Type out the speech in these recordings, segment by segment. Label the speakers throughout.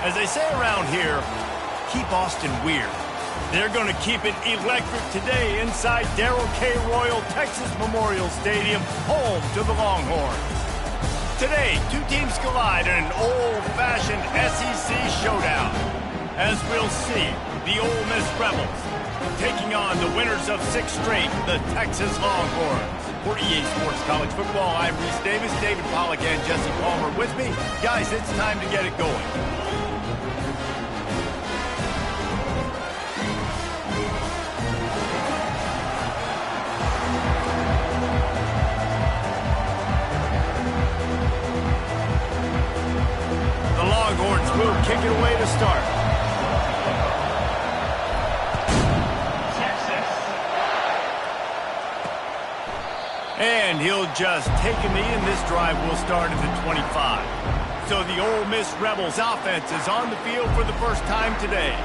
Speaker 1: As they say around here, keep Austin weird. They're going to keep it electric today inside Darrell K. Royal Texas Memorial Stadium, home to the Longhorns. Today, two teams collide in an old-fashioned SEC showdown. As we'll see, the Ole Miss Rebels taking on the winners of 6 straight, the Texas Longhorns. For EA Sports College Football, I'm Reese Davis, David Pollack, and Jesse Palmer with me. Guys, it's time to get it going. The Longhorns will kick it away to start. And he'll just take a knee, and this drive will start at the 25. So the Ole Miss Rebels offense is on the field for the first time today.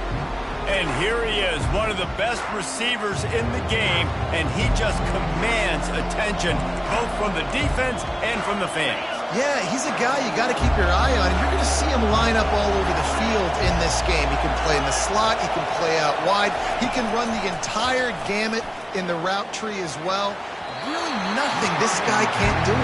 Speaker 1: And here he is, one of the best receivers in the game, and he just commands attention, both from the defense and from the fans.
Speaker 2: Yeah, he's a guy you got to keep your eye on. You're going to see him line up all over the field in this game. He can play in the slot. He can play out wide. He can run the entire gamut in the route tree as well. Really nothing this guy can't do.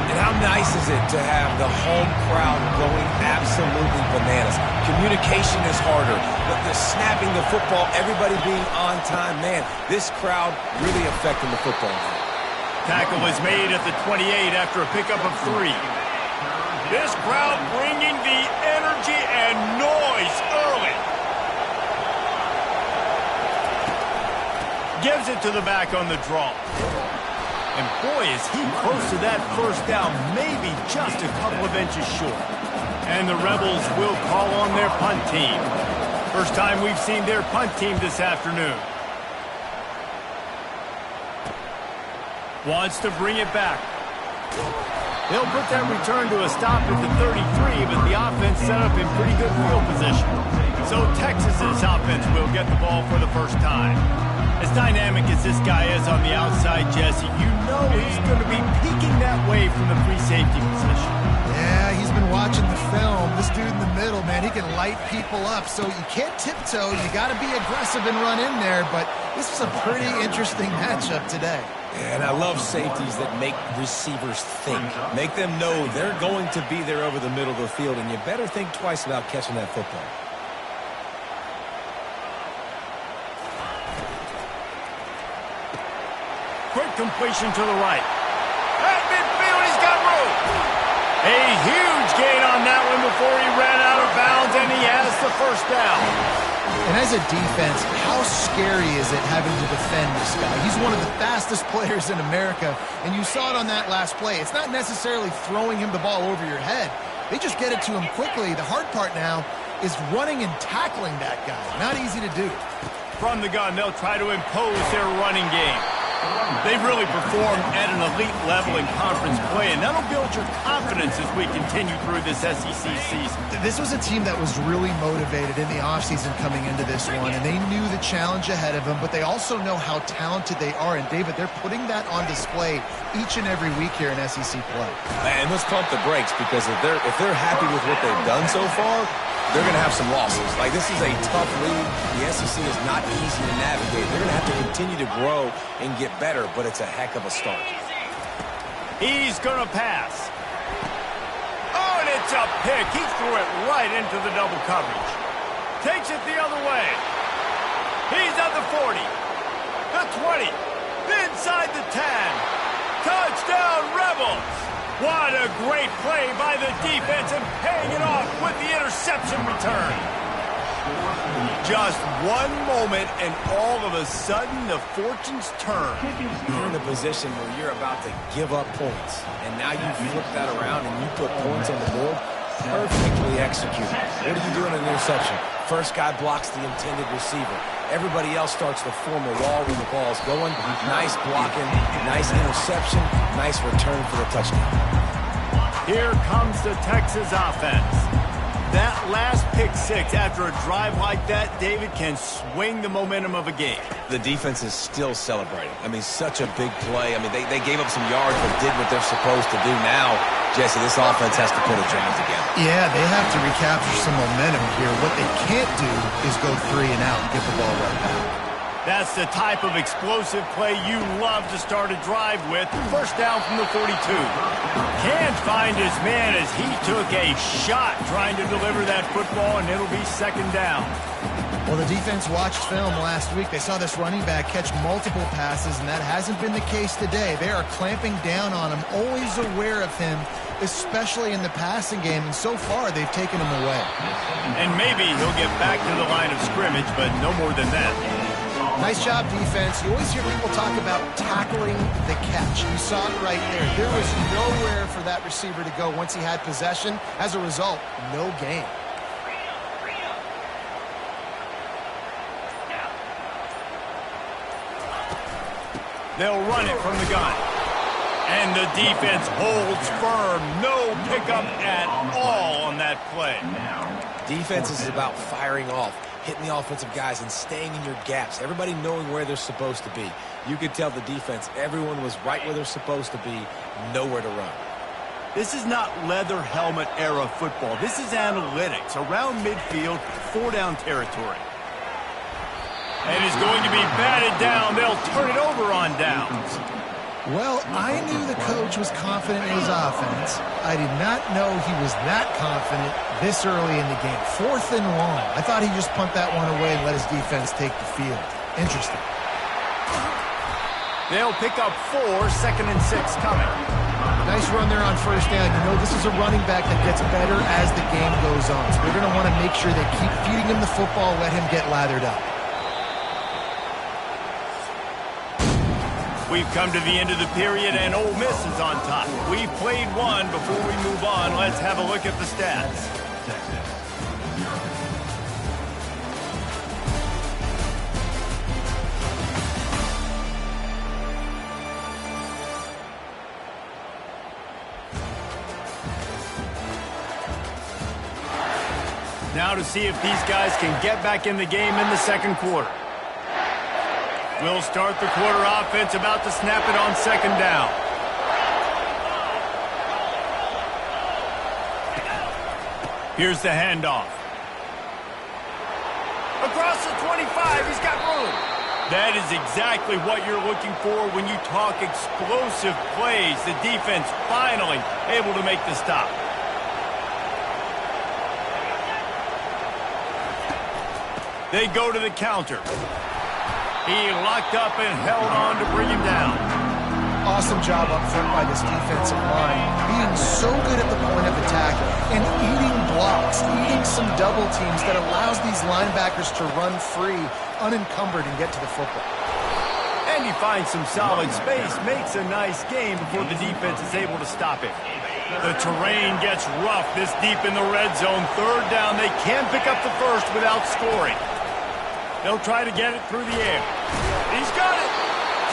Speaker 3: And how nice is it to have the home crowd going absolutely bananas? Communication is harder, but the snapping the football, everybody being on time, man, this crowd really affecting the football game.
Speaker 1: Tackle is made at the 28 after a pickup of 3. This crowd bringing the energy and noise early. Gives it to the back on the draw. And boy, is he close to that first down, maybe just a couple of inches short. And the Rebels will call on their punt team. First time we've seen their punt team this afternoon. Wants to bring it back. They'll put that return to a stop at the 33, but the offense set up in pretty good field position. So Texas's offense will get the ball for the first time. As dynamic as this guy is on the outside, Jesse, you know he's going to be peeking that way from the free safety position.
Speaker 2: Yeah, he's been watching the film. This dude in the middle, man, he can light people up. So you can't tiptoe. You got to be aggressive and run in there. But this is a pretty interesting matchup today.
Speaker 3: And I love safeties that make receivers think. Make them know they're going to be there over the middle of the field, and you better think twice about catching that football.
Speaker 1: Quick completion to the right. At midfield, he's got room. A huge gain on that one before he ran out of bounds, and he has the first down.
Speaker 2: And as a defense, how scary is it having to defend this guy? He's one of the fastest players in America, and you saw it on that last play. It's not necessarily throwing him the ball over your head. They just get it to him quickly. The hard part now is running and tackling that guy. Not easy to do.
Speaker 1: From the gun, they'll try to impose their running game. They've really performed at an elite level in conference play, and that'll build your confidence as we continue through this SEC season.
Speaker 2: This was a team that was really motivated in the offseason coming into this one, and they knew the challenge ahead of them, but they also know how talented they are. And, David, they're putting that on display each and every week here in SEC play.
Speaker 3: And let's pump the brakes, because if they're happy with what they've done so far, they're going to have some losses. Like, this is a tough league. The SEC is not easy to navigate. They're going to have to continue to grow and get better, but it's a heck of a start.
Speaker 1: He's going to pass. Oh, and it's a pick. He threw it right into the double coverage. Takes it the other way. He's at the 40, the 20, inside the 10. Touchdown, Rebels! What a great play by the defense, and paying it off with the interception return. Just one moment, and all of a sudden, the fortunes turn.
Speaker 3: You're in a position where you're about to give up points, and now you flip that around and you put points on the board. Perfectly executed. What do you do in an interception? First guy blocks the intended receiver. Everybody else starts to form a wall when the ball's going. Nice blocking, nice interception, nice return for the touchdown.
Speaker 1: Here comes the Texas offense. That last pick six after a drive like that, David, can swing the momentum of a game.
Speaker 3: The defense is still celebrating. I mean, such a big play. I mean, they gave up some yards but did what they're supposed to do. Now, Jesse, this offense has to put a drive together.
Speaker 2: Yeah, they have to recapture some momentum here. What they can't do is go 3 and out and get the ball right back.
Speaker 1: That's the type of explosive play you love to start a drive with. First down from the 42. Can't find his man as he took a shot trying to deliver that football, and it'll be second down.
Speaker 2: Well, the defense watched film last week. They saw this running back catch multiple passes, and that hasn't been the case today. They are clamping down on him, always aware of him, especially in the passing game, and so far they've taken him away.
Speaker 1: And maybe he'll get back to the line of scrimmage, but no more than that.
Speaker 2: Nice job, defense. You always hear people talk about tackling the catch. You saw it right there. There was nowhere for that receiver to go once he had possession. As a result, no gain.
Speaker 1: They'll run it from the gun. And the defense holds firm. No pickup at all on that play.
Speaker 3: Defense is about firing off, hitting the offensive guys and staying in your gaps. Everybody knowing where they're supposed to be. You could tell the defense, everyone was right where they're supposed to be, nowhere to run.
Speaker 1: This is not leather helmet era football. This is analytics. Around midfield, 4-down territory. And he's going to be batted down. They'll turn it over on downs.
Speaker 2: Well, I knew the coach was confident in his offense. I did not know he was that confident this early in the game. 4th and long. I thought he'd just punt that one away and let his defense take the field. Interesting.
Speaker 1: They'll pick up 4, 2nd and 6 coming.
Speaker 2: Nice run there on first down. You know, this is a running back that gets better as the game goes on. So they're going to want to make sure they keep feeding him the football, let him get lathered up.
Speaker 1: We've come to the end of the period, and Ole Miss is on top. We've played one. Before we move on, let's have a look at the stats. Now to see if these guys can get back in the game in the second quarter. We'll start the quarter offense, about to snap it on 2nd down. Here's the handoff. Across the 25, he's got room. That is exactly what you're looking for when you talk explosive plays. The defense finally able to make the stop. They go to the counter. He locked up and held on to bring him down.
Speaker 2: Awesome job up front by this defensive line. Being so good at the point of attack and eating blocks, eating some double teams that allows these linebackers to run free, unencumbered, and get to the football.
Speaker 1: And he finds some solid space, makes a nice game before the defense is able to stop it. The terrain gets rough this deep in the red zone. 3rd down, they can't pick up the first without scoring. They'll try to get it through the air. He's got it.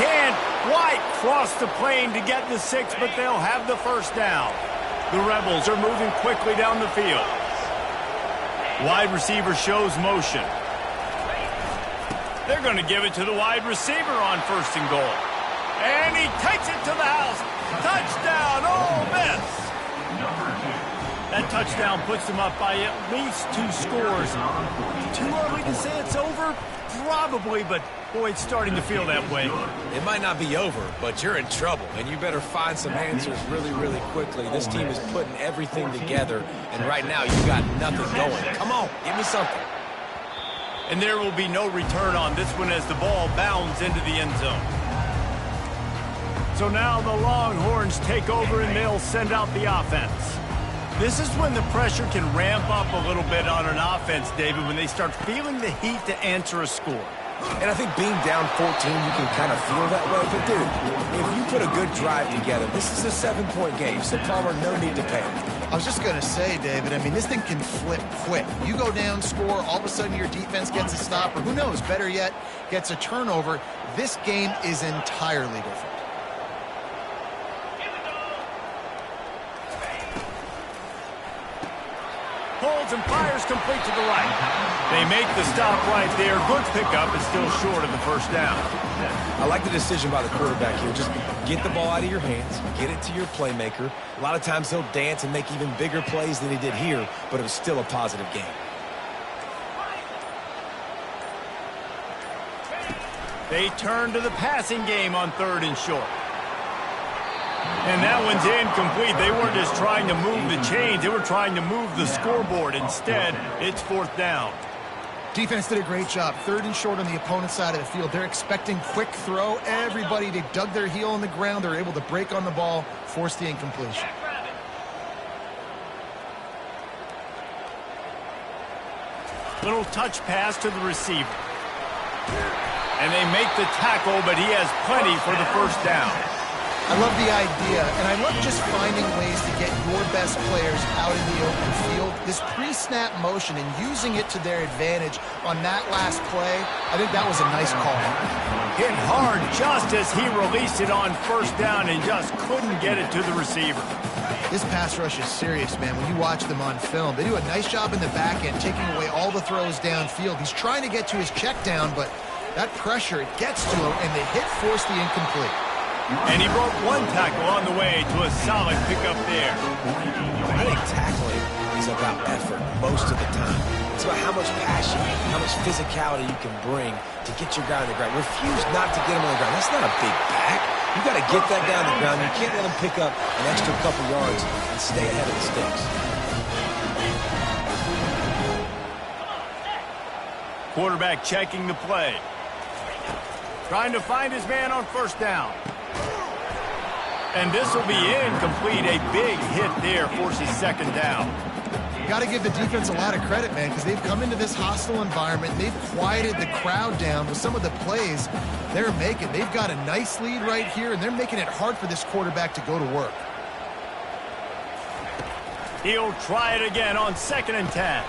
Speaker 1: Can't quite cross the plane to get the 6, but they'll have the first down. The Rebels are moving quickly down the field. Wide receiver shows motion. They're going to give it to the wide receiver on 1st and goal. And he takes it to the house. Touchdown, Ole Miss. That touchdown puts them up by at least 2 scores. Too early to say it's over? Probably, but boy, it's starting to feel that way.
Speaker 3: It might not be over, but you're in trouble, and you better find some answers really, really quickly. This team is putting everything together, and right now you got nothing going. Come on, give me something.
Speaker 1: And there will be no return on this one as the ball bounds into the end zone. So now the Longhorns take over, and they'll send out the offense. This is when the pressure can ramp up a little bit on an offense, David, when they start feeling the heat to answer a score.
Speaker 3: And I think being down 14, you can kind of feel that way. But, dude, if you put a good drive together, this is a 7-point game. So, Palmer, no need to panic.
Speaker 2: I was just going to say, David, I mean, this thing can flip quick. You go down, score, all of a sudden your defense gets a stop, or who knows, better yet, gets a turnover. This game is entirely different.
Speaker 1: pulls and fires complete to the right. They make the stop right there. Good pickup, is still short of the first down.
Speaker 3: I like the decision by the quarterback here. Just get the ball out of your hands, get it to your playmaker. A lot of times he'll dance and make even bigger plays than he did here, but it was still a positive game.
Speaker 1: They turn to the passing game on 3rd and short. And that one's incomplete. They weren't just trying to move the chains. They were trying to move the scoreboard. Instead, it's 4th down.
Speaker 2: Defense did a great job. 3rd and short on the opponent's side of the field. They're expecting quick throw. Everybody, they dug their heel on the ground. They're able to break on the ball, force the incompletion.
Speaker 1: Little touch pass to the receiver. And they make the tackle, but he has plenty for the first down.
Speaker 2: I love the idea, and I love just finding ways to get your best players out in the open field. This pre-snap motion and using it to their advantage on that last play, I think that was a nice call.
Speaker 1: Hit hard just as he released it on 1st down and just couldn't get it to the receiver.
Speaker 2: This pass rush is serious, man. When you watch them on film, they do a nice job in the back end, taking away all the throws downfield. He's trying to get to his check down, but that pressure, it gets to him, and the hit forced the incomplete.
Speaker 1: And he broke one tackle on the way to a solid pickup there.
Speaker 3: I think tackling is about effort most of the time. It's about how much passion, how much physicality you can bring to get your guy on the ground. Refuse not to get him on the ground. That's not a big back. You got to get that guy on the ground. You can't let him pick up an extra couple yards and stay ahead of the sticks.
Speaker 1: Quarterback checking the play. Trying to find his man on 1st down. And this will be incomplete. A big hit there forces 2nd down.
Speaker 2: Got to give the defense a lot of credit, man, because they've come into this hostile environment. They've quieted the crowd down with some of the plays they're making. They've got a nice lead right here, and they're making it hard for this quarterback to go to work.
Speaker 1: He'll try it again on 2nd and 10.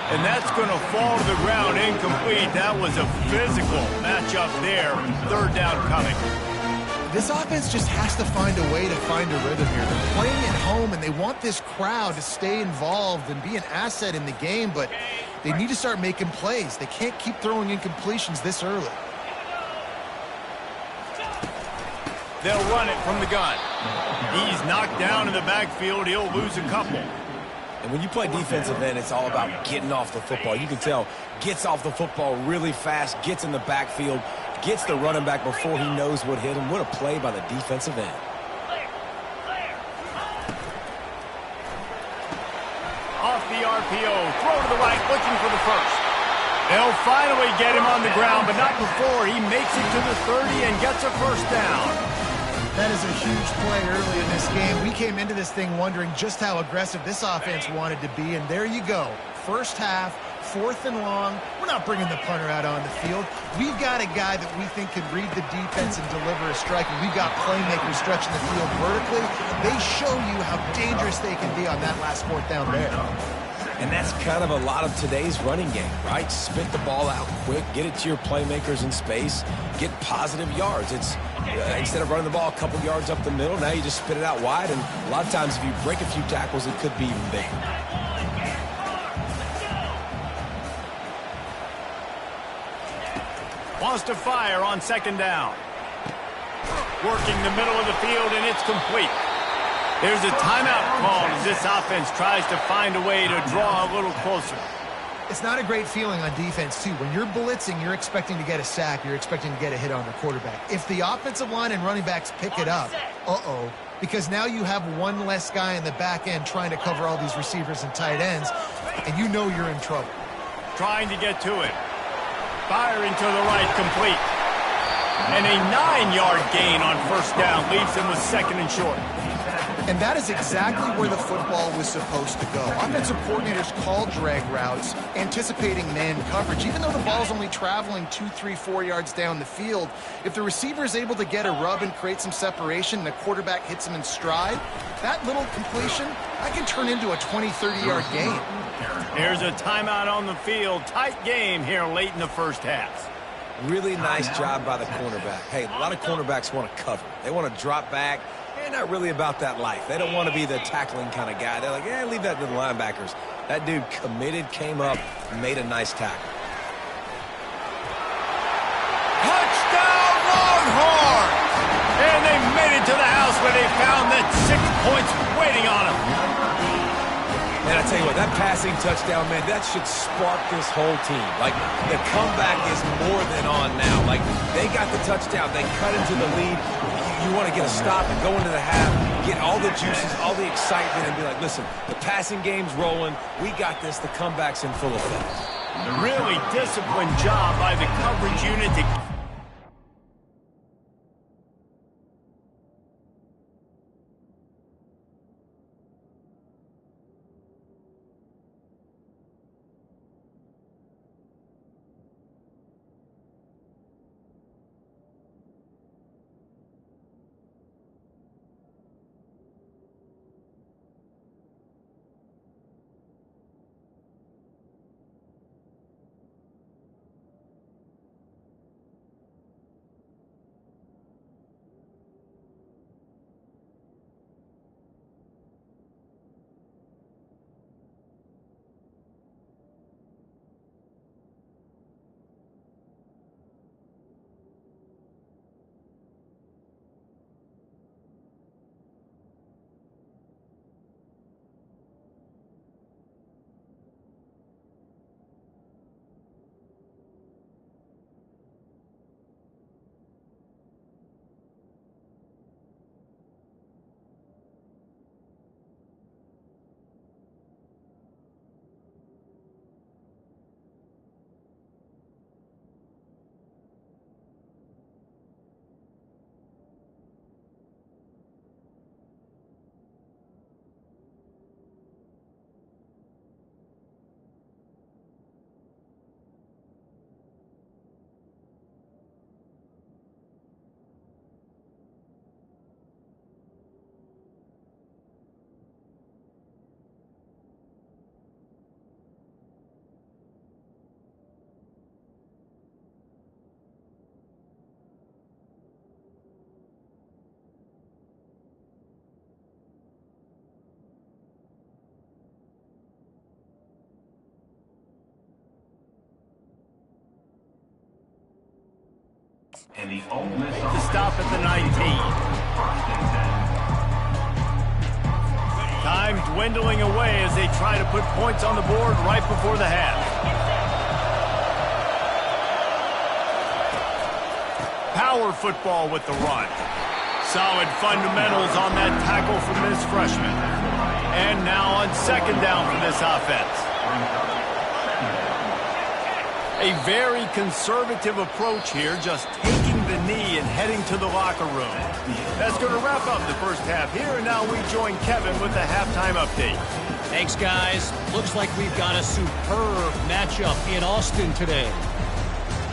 Speaker 1: And that's going to fall to the ground incomplete. That was a physical matchup there. 3rd down coming.
Speaker 2: This offense just has to find a way to find a rhythm here. They're playing at home, and they want this crowd to stay involved and be an asset in the game, but they need to start making plays. They can't keep throwing incompletions this early.
Speaker 1: They'll run it from the gun. He's knocked down in the backfield. He'll lose a couple.
Speaker 3: And when you play defensive end, it's all about getting off the football. You can tell, gets off the football really fast, gets in the backfield, gets the running back before he knows what hit him. What a play by the defensive end.
Speaker 1: Off the RPO, throw to the right, looking for the first. They'll finally get him on the ground, but not before he makes it to the 30 and gets a 1st down.
Speaker 2: That is a huge play early in this game. We came into this thing wondering just how aggressive this offense wanted to be, and there you go. 1st half, 4th and long. We're not bringing the punter out on the field. We've got a guy that we think can read the defense and deliver a strike, and we've got playmakers stretching the field vertically. They show you how dangerous they can be on that last 4th down there.
Speaker 3: And that's kind of a lot of today's running game, right? Spit the ball out quick, get it to your playmakers in space, get positive yards. It's instead of running the ball a couple yards up the middle, now you just spit it out wide, and a lot of times if you break a few tackles, it could be even big.
Speaker 1: Wants to fire on 2nd down. Working the middle of the field, and it's complete. There's a timeout called as this offense tries to find a way to draw a little closer.
Speaker 2: It's not a great feeling on defense, too. When you're blitzing, you're expecting to get a sack. You're expecting to get a hit on the quarterback. If the offensive line and running backs pick it up, because now you have one less guy in the back end trying to cover all these receivers and tight ends, and you know you're in trouble.
Speaker 1: Trying to get to it. Firing to the right, complete. And a 9-yard gain on 1st down leaves him with 2nd and short.
Speaker 2: And that is exactly where the football was supposed to go. Offensive coordinators call drag routes, anticipating man coverage. Even though the ball's only traveling 2, 3, 4 yards down the field, if the receiver is able to get a rub and create some separation and the quarterback hits him in stride, that little completion, that can turn into a 20, 30-yard gain.
Speaker 1: Here's a timeout on the field. Tight game here late in the 1st half.
Speaker 3: Really nice job by the cornerback. Hey, a lot of cornerbacks want to cover. They want to drop back. They're not really about that life. They don't want to be the tackling kind of guy. They're like, leave that to the linebackers. That dude committed, came up, and made a nice tackle.
Speaker 1: Touchdown, Longhorns! And they made it to the house where they found that 6 points waiting on them.
Speaker 3: And I tell you what, that passing touchdown, man, that should spark this whole team. Like, the comeback is more than on now. Like, they got the touchdown. They cut into the lead. You want to get a stop and go into the half, get all the juices, all the excitement, and be like, listen, the passing game's rolling. We got this. The comeback's in full effect.
Speaker 1: Really disciplined job by the coverage unit to...
Speaker 4: And the Ole Miss
Speaker 1: to stop at the 19. Time dwindling away as they try to put points on the board right before the half. Power football with the run. Solid fundamentals on that tackle from this freshman. And now on second down for this offense. A very conservative approach here, just taking the knee and heading to the locker room. That's going to wrap up the first half here, and now we join Kevin with the halftime update.
Speaker 5: Thanks, guys. Looks like we've got a superb matchup in Austin today.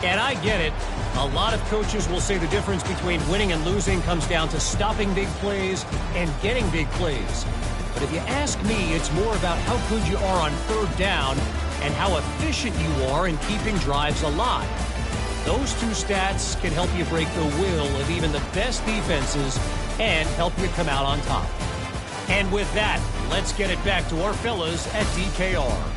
Speaker 5: And I get it. A lot of coaches will say the difference between winning and losing comes down to stopping big plays and getting big plays. But if you ask me, it's more about how good you are on third down and how efficient you are in keeping drives alive. Those two stats can help you break the will of even the best defenses and help you come out on top. And with that, let's get it back to our fellas at DKR.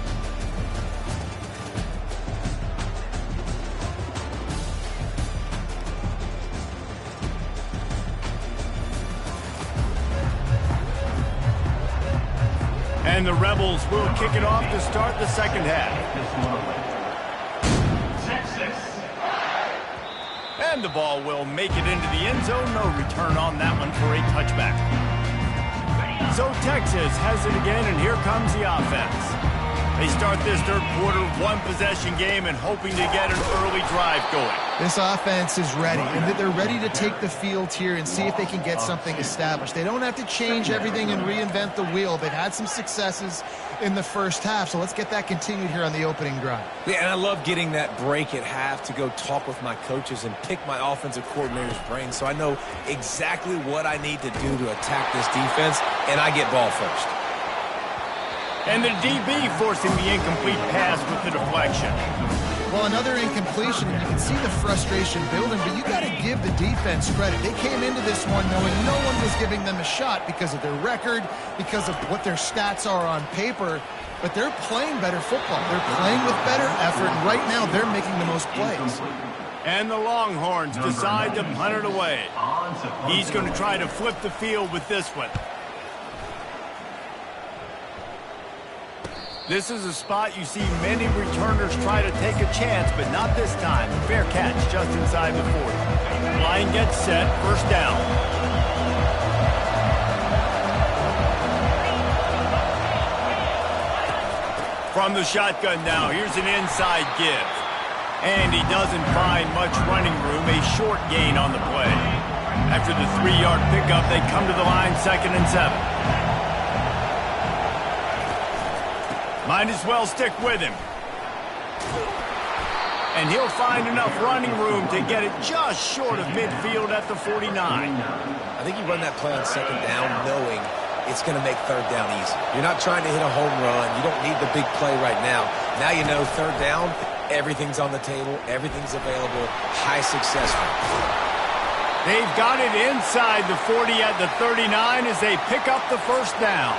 Speaker 1: And the Rebels will kick it off to start the second half. And the ball will make it into the end zone. No return on that one for a touchback. So Texas has it again, and here comes the offense. They start this third quarter one-possession game and hoping to get an early drive going.
Speaker 2: This offense is ready, and they're ready to take the field here and see if they can get something established. They don't have to change everything and reinvent the wheel. They've had some successes in the first half, so let's get that continued here on the opening drive.
Speaker 3: Yeah, and I love getting that break at half to go talk with my coaches and pick my offensive coordinator's brain so I know exactly what I need to do to attack this defense, and I get ball first.
Speaker 1: And the DB forcing the incomplete pass with the deflection.
Speaker 2: Well, another incompletion, and you can see the frustration building, but you got to give the defense credit. They came into this one knowing no one was giving them a shot because of their record, because of what their stats are on paper. but they're playing better football. They're playing with better effort, and right now they're making the most plays.
Speaker 1: And the Longhorns decide to punt it away. He's going to try to flip the field with this one. This is a spot you see many returners try to take a chance, but not this time. Fair catch just inside the 40. Line gets set, first down. From the shotgun now, here's an inside give. And he doesn't find much running room, a short gain on the play. After the 3-yard pickup, they come to the line, 2nd and 7. Might as well stick with him. And he'll find enough running room to get it just short of midfield at the 49.
Speaker 3: I think you run that play on 2nd down knowing it's going to make 3rd down easy. You're not trying to hit a home run. You don't need the big play right now. Now you know 3rd down, everything's on the table, everything's available, high success rate.
Speaker 1: They've got it inside the 40 at the 39 as they pick up the first down.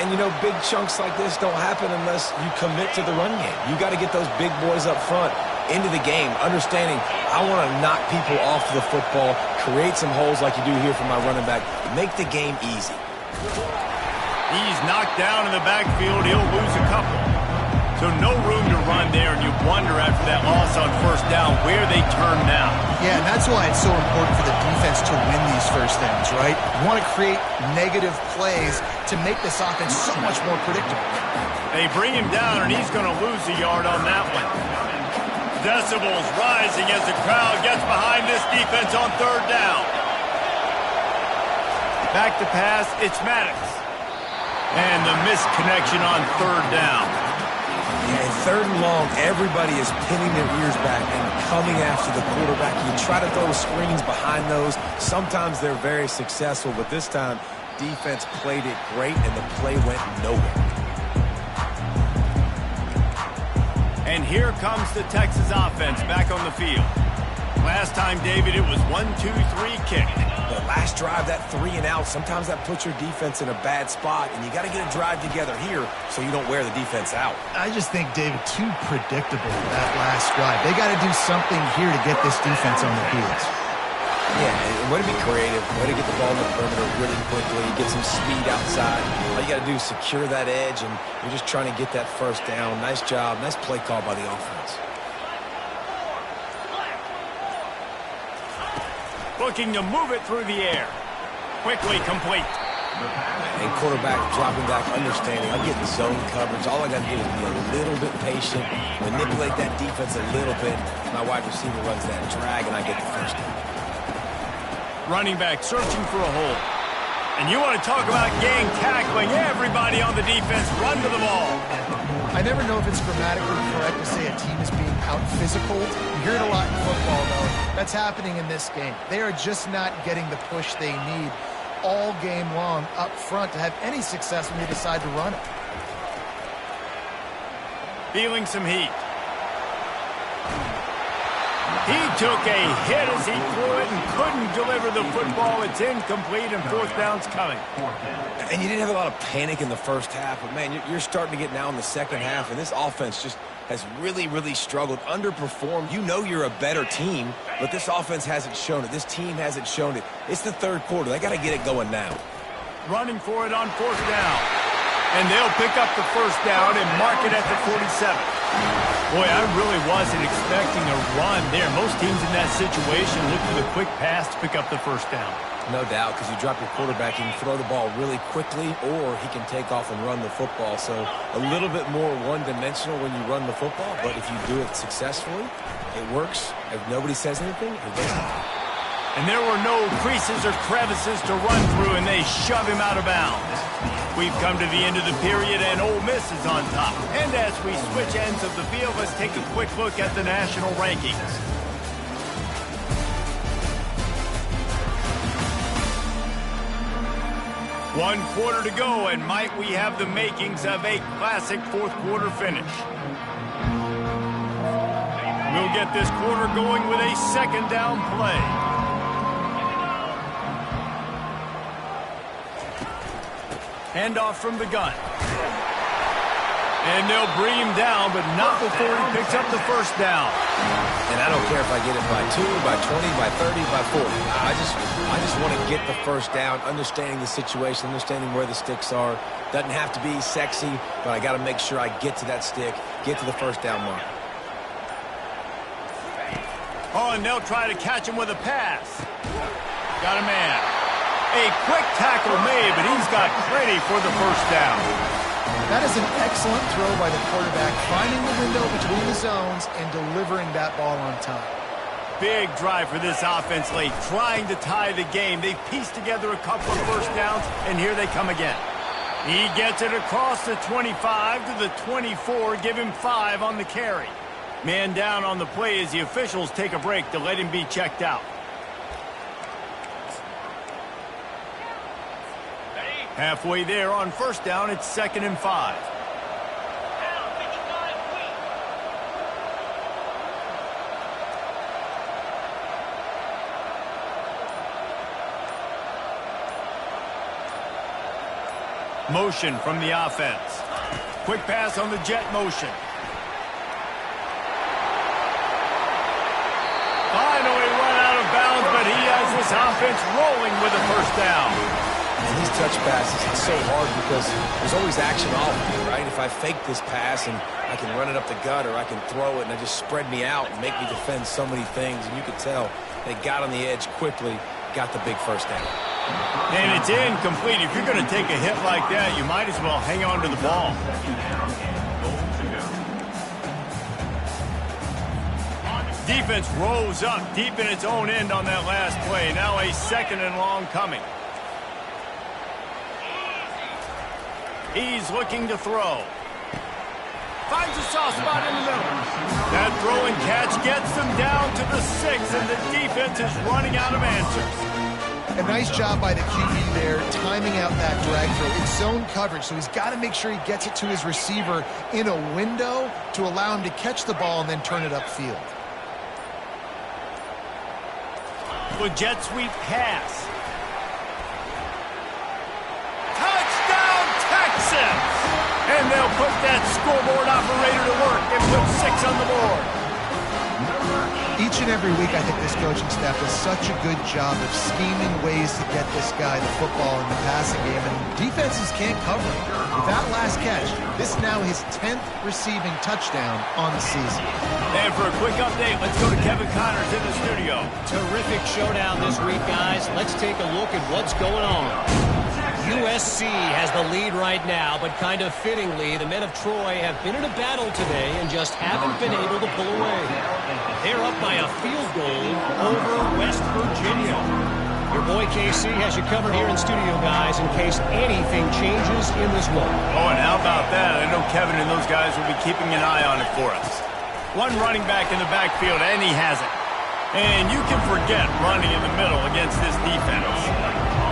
Speaker 3: And, you know, big chunks like this don't happen unless you commit to the run game. You got to get those big boys up front into the game, understanding I want to knock people off the football, create some holes like you do here for my running back, make the game easy.
Speaker 1: He's knocked down in the backfield. He'll lose a couple. So no room to run there, and you wonder after that loss on first down where they turn now.
Speaker 2: Yeah, and that's why it's so important for the defense to win these first downs, right? You want to create negative plays to make this offense so much more predictable.
Speaker 1: They bring him down, and he's going to lose a yard on that one. Decibels rising as the crowd gets behind this defense on 3rd down. Back to pass, it's Maddox. And the missed connection on 3rd down.
Speaker 3: Yeah, in 3rd and long, everybody is pinning their ears back and coming after the quarterback. You try to throw screens behind those. Sometimes they're very successful, but this time, defense played it great, and the play went nowhere.
Speaker 1: And here comes the Texas offense back on the field. Last time, David, it was 1-2-3 kick.
Speaker 3: The last drive, that 3 and out, sometimes that puts your defense in a bad spot, and you got to get a drive together here so you don't wear the defense out.
Speaker 2: I just think, David, too predictable that last drive. They got to do something here to get this defense on their heels.
Speaker 3: Yeah, way to be creative, way to get the ball in the perimeter really quickly, get some speed outside. All you got to do is secure that edge, and you're just trying to get that first down. Nice job, nice play call by the offense.
Speaker 1: Looking to move it through the air. Quickly complete.
Speaker 3: And quarterback dropping back, understanding. I'm getting zone coverage. All I got to do is be a little bit patient, manipulate that defense a little bit. My wide receiver runs that drag, and I get the first down.
Speaker 1: Running back searching for a hole. And you want to talk about gang tackling. Everybody on the defense run to the ball.
Speaker 2: I never know if it's grammatically correct to say a team is being out-physical. You hear it a lot in football, though. That's happening in this game. They are just not getting the push they need all game long up front to have any success when they decide to run it.
Speaker 1: Feeling some heat. He took a hit as he threw it and couldn't deliver the football. It's incomplete, and 4th down's coming.
Speaker 3: And you didn't have a lot of panic in the first half, but, man, you're starting to get now in the second half, and this offense just has really, really struggled, underperformed. You know you're a better team, but this offense hasn't shown it. This team hasn't shown it. It's the 3rd quarter. They got to get it going now.
Speaker 1: Running for it on 4th down. And they'll pick up the first down and mark it at the 47. Boy, I really wasn't expecting a run there. Most teams in that situation look for the quick pass to pick up the first down.
Speaker 3: No doubt, because you drop your quarterback, you can throw the ball really quickly, or he can take off and run the football. So a little bit more one-dimensional when you run the football, but if you do it successfully, it works. If nobody says anything, it doesn't.
Speaker 1: And there were no creases or crevices to run through, and they shove him out of bounds. We've come to the end of the period, and Ole Miss is on top. And as we switch ends of the field, let's take a quick look at the national rankings. One quarter to go, and might we have the makings of a classic 4th quarter finish. We'll get this quarter going with a 2nd down play. Handoff from the gun. And they'll bring him down, but not before he picks up the first down.
Speaker 3: And I don't care if I get it by 2, by 20, by 30, by 40. I just want to get the first down, understanding the situation, understanding where the sticks are. Doesn't have to be sexy, but I got to make sure I get to that stick, get to the first down mark.
Speaker 1: Oh, and they'll try to catch him with a pass. Got a man. A quick tackle made, but he's got plenty for the first down.
Speaker 2: That is an excellent throw by the quarterback, finding the window between the zones and delivering that ball on time.
Speaker 1: Big drive for this offense late, trying to tie the game. They've pieced together a couple of first downs, and here they come again. He gets it across the 25 to the 24, give him 5 on the carry. Man down on the play as the officials take a break to let him be checked out. Halfway there on first down, it's 2nd and 5. Motion from the offense. Quick pass on the jet motion. Finally run out of bounds, but he has this offense rolling with a first down.
Speaker 3: And these touch passes are so hard because there's always action all of it, right? If I fake this pass and I can run it up the gut or I can throw it and it just spread me out and make me defend so many things. And you could tell they got on the edge quickly, got the big first down.
Speaker 1: And it's incomplete. If you're going to take a hit like that, you might as well hang on to the ball. Defense rose up deep in its own end on that last play. Now a 2nd and long coming. He's looking to throw. Finds a soft spot in the middle. That throw and catch gets them down to the 6, and the defense is running out of answers.
Speaker 2: A nice job by the QB there, timing out that drag throw. It's zone coverage, so he's got to make sure he gets it to his receiver in a window to allow him to catch the ball and then turn it upfield.
Speaker 1: The jet sweep pass. And they'll put that scoreboard operator to work and put 6 on the board.
Speaker 2: Each and every week, I think this coaching staff does such a good job of scheming ways to get this guy the football in the passing game, and defenses can't cover him. With that last catch, this is now his 10th receiving touchdown on the season.
Speaker 1: And for a quick update, let's go to Kevin Connors in the studio.
Speaker 5: Terrific showdown this week, guys. Let's take a look at what's going on. USC has the lead right now, but kind of fittingly, the men of Troy have been in a battle today and just haven't been able to pull away. They're up by a field goal over West Virginia. Your boy KC has you covered here in studio, guys, in case anything changes in this one.
Speaker 1: Oh, and how about that? I know Kevin and those guys will be keeping an eye on it for us. One running back in the backfield, and he has it. And you can forget running in the middle against this defense.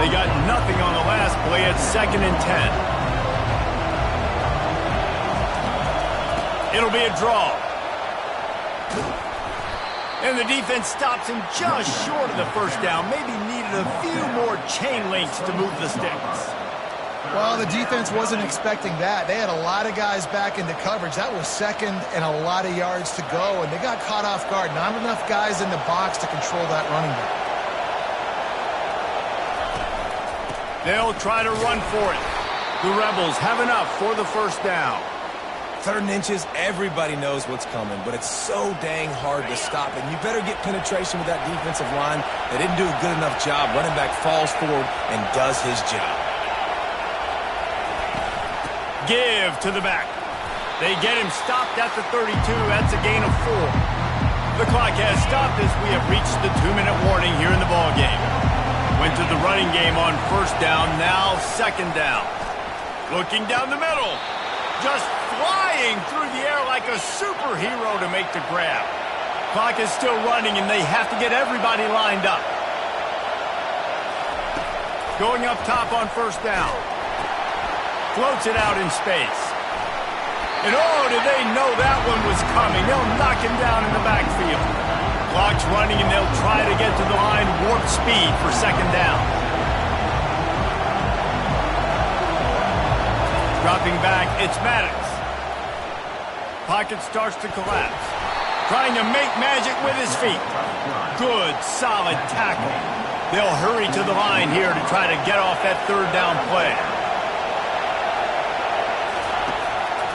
Speaker 1: They got nothing on the last play. It's 2nd and 10. It'll be a draw. And the defense stops him just short of the first down. Maybe needed a few more chain links to move the sticks.
Speaker 2: Well, the defense wasn't expecting that. They had a lot of guys back into coverage. That was 2nd and a lot of yards to go, and they got caught off guard. Not enough guys in the box to control that running back.
Speaker 1: They'll try to run for it. The Rebels have enough for the first down.
Speaker 3: 3rd and inches, everybody knows what's coming, but it's so dang hard to stop it. You better get penetration with that defensive line. They didn't do a good enough job. Running back falls forward and does his job.
Speaker 1: Give to the back. They get him stopped at the 32. That's a gain of 4. The clock has stopped as we have reached the 2-minute warning here in the ballgame. Went to the running game on first down, now 2nd down. Looking down the middle. Just flying through the air like a superhero to make the grab. Clock is still running, and they have to get everybody lined up. Going up top on first down. Floats it out in space. And oh, did they know that one was coming. They'll knock him down in the backfield. Clock's running, and they'll try to get to the line warp speed for 2nd down. Dropping back, it's Maddox. pocket starts to collapse. Trying to make magic with his feet. Good, solid tackle. They'll hurry to the line here to try to get off that third down play.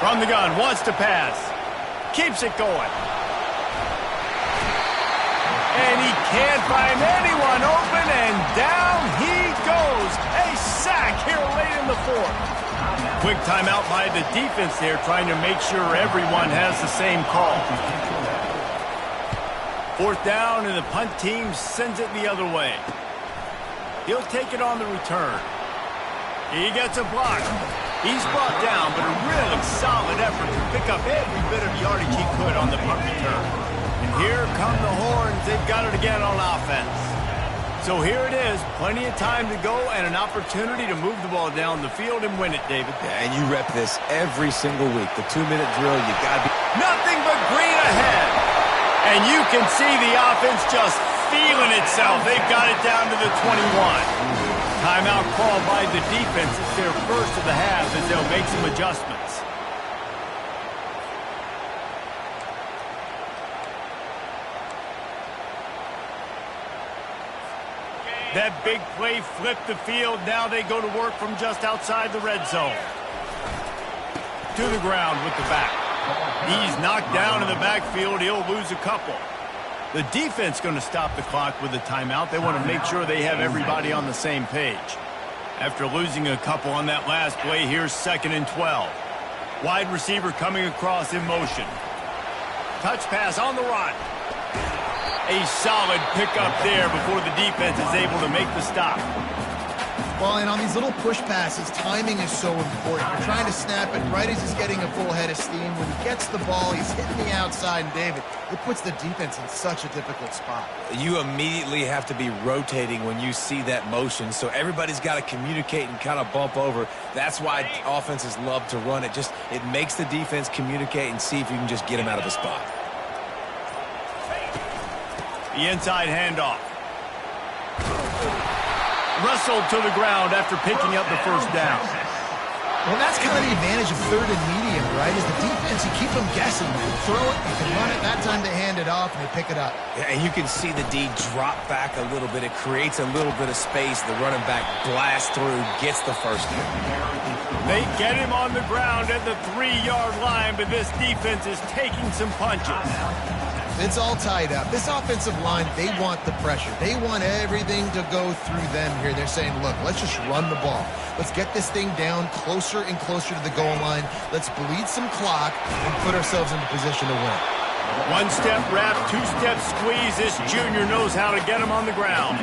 Speaker 1: From the gun, wants to pass. Keeps it going. And he can't find anyone open, and down he goes. A sack here late in the fourth. Quick timeout by the defense there, trying to make sure everyone has the same call. Fourth down, and the punt team sends it the other way. He'll take it on the return. He gets a block. He's brought down, but a really solid effort to pick up every bit of yardage he could on the punt return. And here come the horns. They've got it again on offense. So here it is. Plenty of time to go and an opportunity to move the ball down the field and win it, David.
Speaker 3: Yeah, and you rep this every single week. The 2-minute drill, you got to be...
Speaker 1: Nothing but green ahead. And you can see the offense just feeling itself. They've got it down to the 21. Timeout called by the defense. It's their first of the half as they'll make some adjustments. That big play flipped the field. Now they go to work from just outside the red zone. To the ground with the back. He's knocked down in the backfield. He'll lose a couple. The defense going to stop the clock with a timeout. They want to make sure they have everybody on the same page. After losing a couple on that last play, here's 2nd and 12. Wide receiver coming across in motion. Touch pass on the run. A solid pickup there before the defense is able to make the stop.
Speaker 2: Well, and on these little push passes, timing is so important. You're trying to snap it right as he's getting a full head of steam. When he gets the ball, he's hitting the outside, and David, it puts the defense in such a difficult spot.
Speaker 3: You immediately have to be rotating when you see that motion, so everybody's got to communicate and kind of bump over. That's why offenses love to run it. It makes the defense communicate and see if you can just get him out of the spot.
Speaker 1: The inside handoff. Wrestled to the ground after picking up the first down.
Speaker 2: Well, that's kind of the advantage of 3rd and medium, right? Is the defense, you keep them guessing. You can throw it, you can run it. That time they hand it off, and they pick it up.
Speaker 3: Yeah, and you can see the D drop back a little bit. It creates a little bit of space. The running back blasts through, gets the first down.
Speaker 1: They get him on the ground at the 3-yard line, but this defense is taking some punches.
Speaker 2: It's all tied up. This offensive line, they want the pressure. They want everything to go through them here. They're saying, look, let's just run the ball. Let's get this thing down closer and closer to the goal line. Let's bleed some clock and put ourselves into position to win.
Speaker 1: One-step wrap, two-step squeeze. This junior knows how to get him on the ground.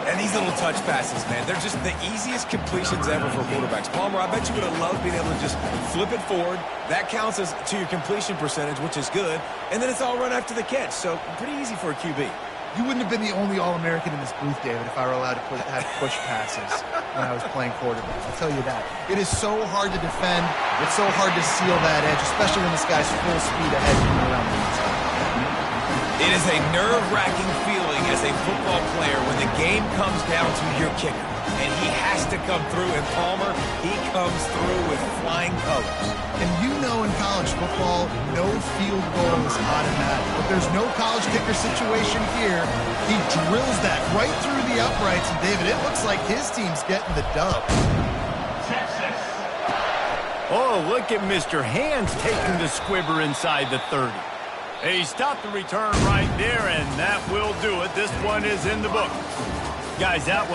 Speaker 3: And these little touch passes, man, they're just the easiest completions ever for quarterbacks. Palmer, I bet you would have loved being able to just flip it forward. That counts as to your completion percentage, which is good. And then it's all run after the catch, so pretty easy for a QB.
Speaker 2: You wouldn't have been the only All-American in this booth, David, if I were allowed to have push passes when I was playing quarterback. I'll tell you that. It is so hard to defend. It's so hard to seal that edge, especially when this guy's full speed ahead coming around the inside.
Speaker 3: It is a nerve-wracking feeling as a football player when the game comes down to your kicker. And he has to come through. And Palmer, he comes through with flying colors.
Speaker 2: And you know in college football, no field goal is automatic. But there's no college kicker situation here. He drills that right through the uprights. And, David, it looks like his team's getting the dub.
Speaker 1: Oh, look at Mr. Hands taking the squibber inside the 30. He stopped the return right there, and that will do it. This one is in the book. Guys, that one